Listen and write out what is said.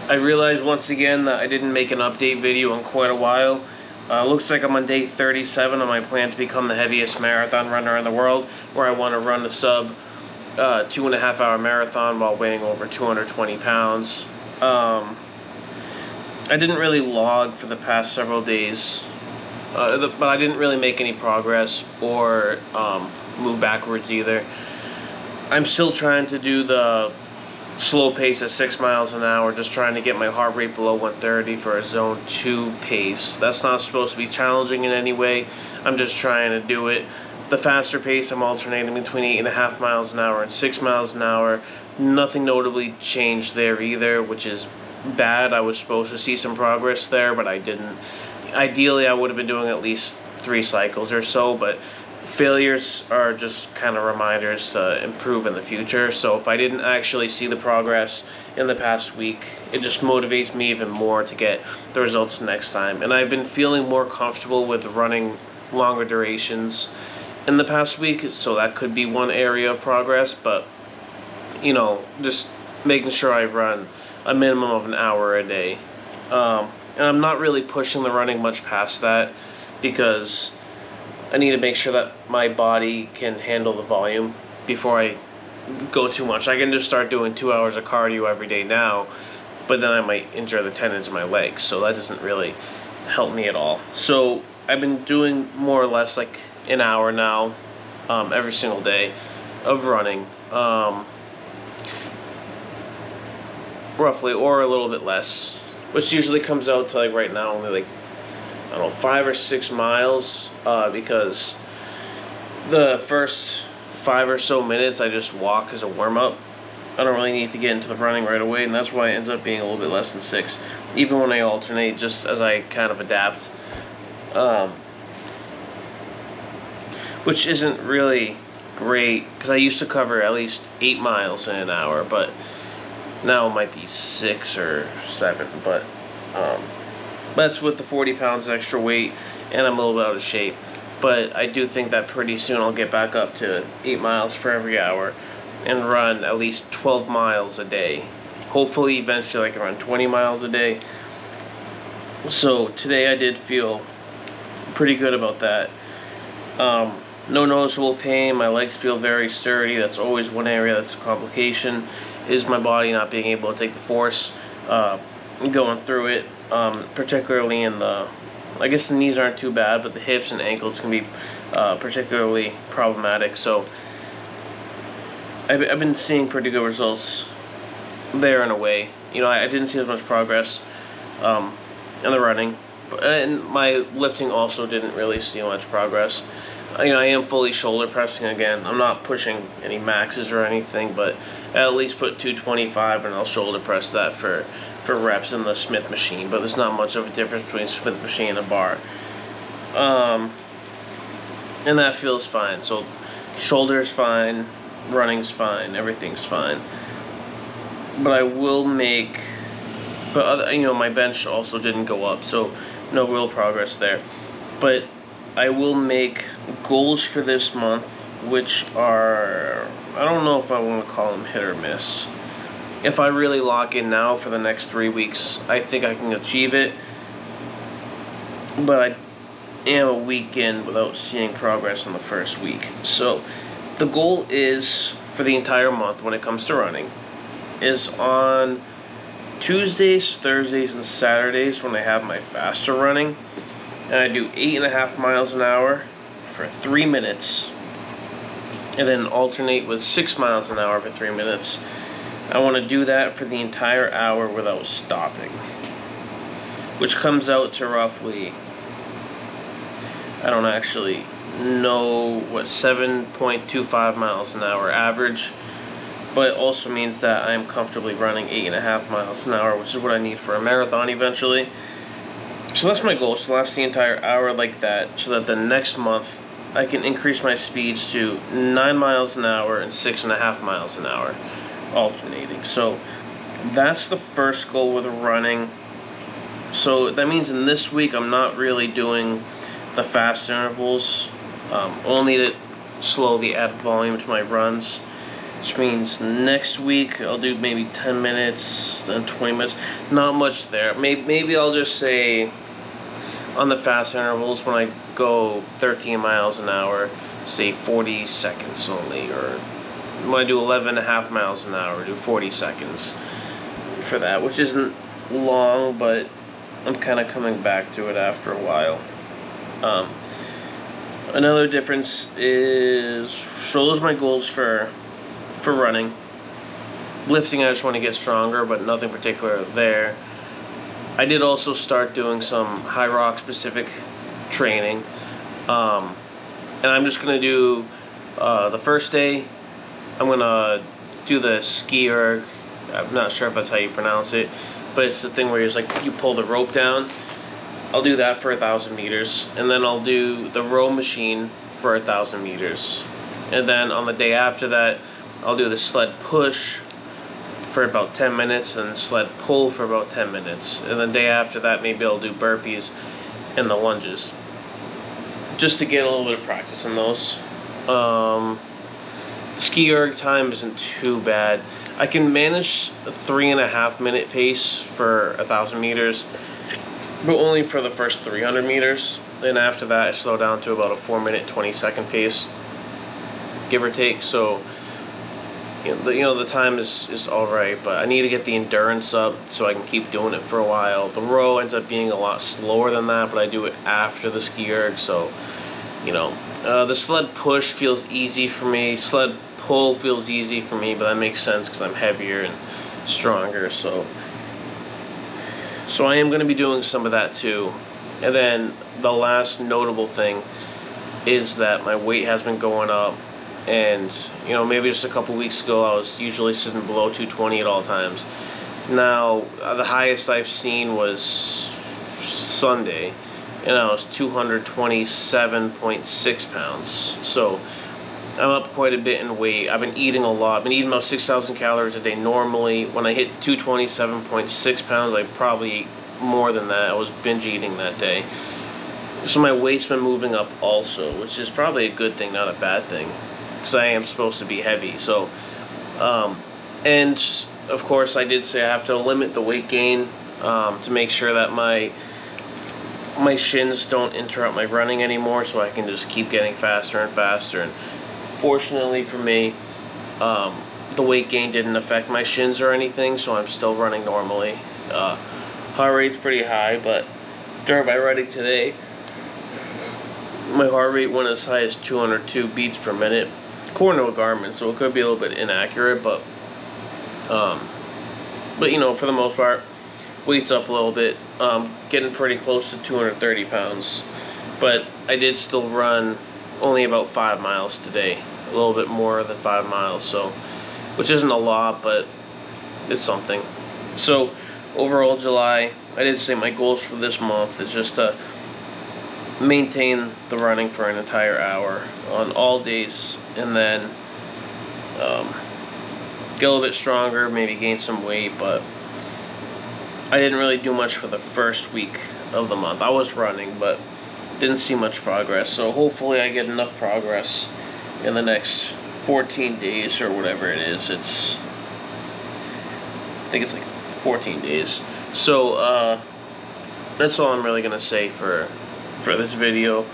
I realized once again that I didn't make an update video in quite a while. Looks like I'm on day 37 on my plan to become the heaviest marathon runner in the world, where I want to run a sub 2.5 hour marathon while weighing over 220 pounds. I didn't really log for the past several days, but I didn't really make any progress or move backwards either. I'm still trying to do the slow pace at 6 miles an hour, just trying to get my heart rate below 130 for a zone 2 pace. That's not supposed to be challenging in any way. I'm just trying to do it. The faster pace, I'm alternating between 8.5 miles an hour and 6 miles an hour. Nothing notably changed there either, which is bad. I was supposed to see some progress there, but I didn't. Ideally, I would have been doing at least 3 cycles or so, but failures are just kind of reminders to improve in the future. So if I didn't actually see the progress in the past week, it just motivates me even more to get the results next time. And I've been feeling more comfortable with running longer durations in the past week, so that could be one area of progress. But you know, just making sure I run a minimum of an hour a day, and I'm not really pushing the running much past that, because I need to make sure that my body can handle the volume before I go too much. I can just start doing 2 hours of cardio every day now, but then I might injure the tendons in my legs, so that doesn't really help me at all. So I've been doing more or less like an hour now, every single day of running, roughly, or a little bit less, which usually comes out to, like, right now only like, I don't know, 5 or 6 miles, because the first 5 or so minutes I just walk as a warm-up. I don't really need to get into the running right away, and that's why it ends up being a little bit less than 6, even when I alternate, just as I kind of adapt, which isn't really great, because I used to cover at least 8 miles in an hour, but now it might be 6 or 7, but that's with the 40 pounds extra weight, and I'm a little bit out of shape. But I do think that pretty soon I'll get back up to 8 miles for every hour and run at least 12 miles a day. Hopefully, eventually I can run 20 miles a day. So today I did feel pretty good about that. No noticeable pain. My legs feel very sturdy. That's always one area that's a complication, is my body not being able to take the force going through it, particularly in the, I guess the knees aren't too bad, but the hips and ankles can be particularly problematic. So I've been seeing pretty good results there in a way. You know, I didn't see as much progress in the running, and my lifting also didn't really see much progress. You know, I am fully shoulder pressing again. I'm not pushing any maxes or anything, but I at least put 225 and I'll shoulder press that for reps in the Smith machine. But there's not much of a difference between Smith machine and a bar. And that feels fine. So shoulder's fine, running's fine, everything's fine. But I will make, you know, my bench also didn't go up, so no real progress there. But I will make goals for this month, which are, I don't know if I want to call them hit or miss. If I really lock in now for the next 3 weeks, I think I can achieve it. But I am a week in without seeing progress in the first week. So the goal is, for the entire month when it comes to running, is on Tuesdays, Thursdays, and Saturdays, when I have my faster running, and I do 8.5 miles an hour for 3 minutes, and then alternate with 6 miles an hour for 3 minutes. I want to do that for the entire hour without stopping, which comes out to roughly, I don't actually know what, 7.25 miles an hour average, but it also means that I'm comfortably running 8.5 miles an hour, which is what I need for a marathon eventually. So that's my goal, to last the entire hour like that, so that the next month I can increase my speeds to 9 miles an hour and 6.5 miles an hour, alternating. So that's the first goal with running. So that means in this week I'm not really doing the fast intervals, only to slowly add volume to my runs. which means next week I'll do maybe 10 minutes, then 20 minutes. Not much there. Maybe I'll just say on the fast intervals when I go 13 miles an hour, say 40 seconds only, or when I do 11.5 miles an hour, do 40 seconds for that, which isn't long, but I'm kind of coming back to it after a while. Another difference is, so those are my goals for running. Lifting, I just want to get stronger, but nothing particular there. I did also start doing some Hyrox specific training, and I'm just gonna do the first day. I'm gonna do the ski erg. I'm not sure if that's how you pronounce it, but it's the thing where it's like you pull the rope down. I'll do that for 1,000 meters, and then I'll do the row machine for 1,000 meters, and then on the day after that, I'll do the sled push for about 10 minutes and sled pull for about 10 minutes. And the day after that, maybe I'll do burpees and the lunges, just to get a little bit of practice in those. Ski erg time isn't too bad. I can manage a 3.5 minute pace for 1,000 meters, but only for the first 300 meters. Then after that, I slow down to about a 4-minute 20-second pace, give or take. So the time is all right, but I need to get the endurance up so I can keep doing it for a while. The row ends up being a lot slower than that, but I do it after the ski erg, so the sled push feels easy for me. Sled pull feels easy for me, but that makes sense because I'm heavier and stronger. So I am going to be doing some of that too. And then the last notable thing is that my weight has been going up. And, maybe just a couple weeks ago, I was usually sitting below 220 at all times. Now, the highest I've seen was Sunday, and I was 227.6 pounds. So, I'm up quite a bit in weight. I've been eating a lot. I've been eating about 6,000 calories a day normally. When I hit 227.6 pounds, I probably ate more than that. I was binge eating that day. So my weight's been moving up also, which is probably a good thing, not a bad thing, because I am supposed to be heavy. So, and of course I did say I have to limit the weight gain to make sure that my shins don't interrupt my running anymore, so I can just keep getting faster and faster. And fortunately for me, the weight gain didn't affect my shins or anything, so I'm still running normally. Heart rate's pretty high, but during my running today, my heart rate went as high as 202 beats per minute, according to a Garmin, so it could be a little bit inaccurate, but for the most part, weight's up a little bit, getting pretty close to 230 pounds, but I did still run only about 5 miles today, a little bit more than 5 miles, so, which isn't a lot, but it's something. So, overall July, I did say my goals for this month is just to maintain the running for an entire hour on all days, and then get a little bit stronger, maybe gain some weight. But I didn't really do much for the first week of the month. I was running, but didn't see much progress, so hopefully I get enough progress in the next 14 days or whatever it is. I think it's like 14 days. So that's all I'm really gonna say for this video.